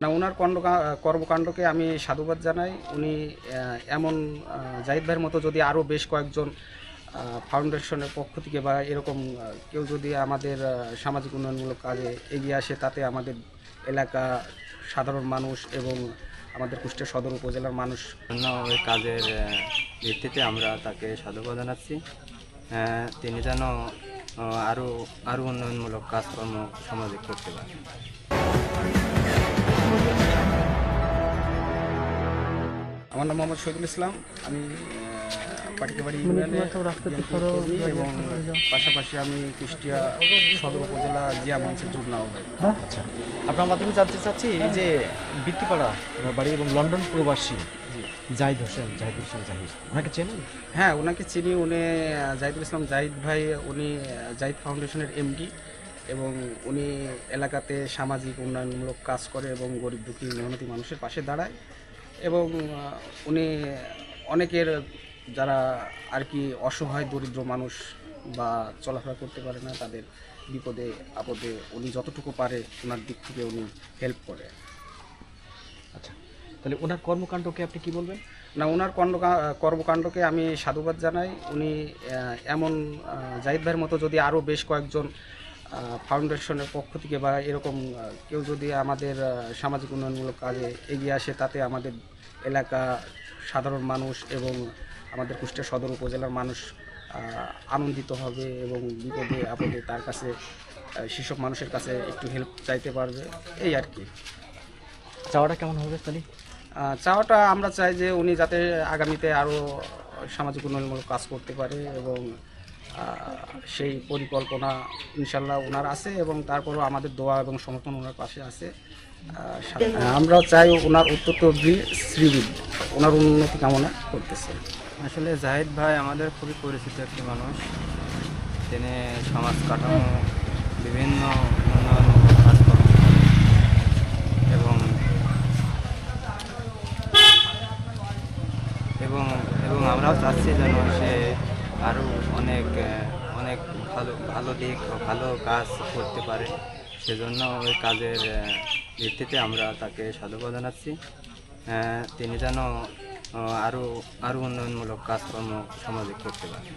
না, উনার কর্মকাণ্ডকে আমি সাধুবাদ জানাই। উনি এমন জাহিদ ভাইয়ের মতো যদি আরও বেশ কয়েকজন ফাউন্ডেশনের পক্ষ থেকে বা এরকম কেউ যদি আমাদের সামাজিক উন্নয়নমূলক কাজে এগিয়ে আসে, তাতে আমাদের এলাকা, সাধারণ মানুষ এবং আমাদের কুষ্টিয়া সদর উপজেলার মানুষ জন্য ওই কাজের ভিত্তিতে আমরা তাকে সাধুবাদ জানাচ্ছি। তিনি যেন আরও আরও উন্নয়নমূলক কাজকর্ম সমাজে করতে পারে। আমার নাম মোহাম্মদ শহীদুল ইসলাম। আমি পাটিকাবাড়ি ইউনিয়নে কর্মী এবং পাশাপাশি আমি কুষ্টিয়া সদর উপজেলা জিয়া মঞ্চের যুগ্ম আহ্বায়ক। আচ্ছা, আপনার মাধ্যমে জানতে চাচ্ছি এই যে বৃত্তিপাড়া ওনার বাড়ি এবং লন্ডন প্রবাসী জাহিদ হোসেন জাহিদ, ওনাকে চেনেন? হ্যাঁ, ওনাকে চিনি। উনি জাহিদুল ইসলাম জাহিদ ভাই, উনি জাহিদ ফাউন্ডেশনের এমডি এবং উনি এলাকাতে সামাজিক উন্নয়নমূলক কাজ করে এবং গরিব দুঃখী মেহনতি মানুষের পাশে দাঁড়ায় এবং উনি অনেকের যারা আর কি অসহায় দরিদ্র মানুষ বা চলাফেরা করতে পারে না, তাদের বিপদে আপদে উনি যতটুকু পারে ওনার দিক থেকে উনি হেল্প করে। আচ্ছা, তাহলে ওনার কর্মকাণ্ডকে আপনি কি বলবেন? না, ওনার কর্মকাণ্ডকে আমি সাধুবাদ জানাই। উনি এমন জাহিদ ভাইয়ের মতো যদি আরও বেশ কয়েকজন ফাউন্ডেশনের পক্ষ থেকে বা এরকম কেউ যদি আমাদের সামাজিক উন্নয়নমূলক কাজে এগিয়ে আসে, তাতে আমাদের এলাকা, সাধারণ মানুষ এবং আমাদের কুষ্টিয়া সদর উপজেলার মানুষ আনন্দিত হবে এবং বিপদে আপদে তার কাছে সেসব মানুষের কাছে একটু হেল্প চাইতে পারবে, এই আর কি। চাওয়াটা কেমন হবে তাহলে? চাওয়াটা আমরা চাই যে উনি যাতে আগামীতে আরও সামাজিক উন্নয়নমূলক কাজ করতে পারে এবং সেই পরিকল্পনা ইনশাল্লাহ ওনার আছে এবং তারপরও আমাদের দোয়া এবং সমর্থন ওনার পাশে আছে। আমরা চাই ওনার উত্তর শ্রীবৃদ্ধি, ওনার উন্নতি কামনা করতেছে। আসলে জাহিদ ভাই আমাদের খুবই পরিচিত একটি মানুষ। তিনি সমাজ কাঠামো বিভিন্ন উন্নয়নমূলক কাজকর্ম করেন এবং এবং এবং আমরাও চাচ্ছি যেন সে আরও অনেক অনেক ভালো ভালো দিক ও ভালো কাজ করতে পারে। সেজন্য ওই কাজের ভিত্তিতে আমরা তাকে সাধুবাদ জানাচ্ছি। তিনি যেন আরও আরও উন্নয়নমূলক কাজকর্ম সমাজে করতে পারে।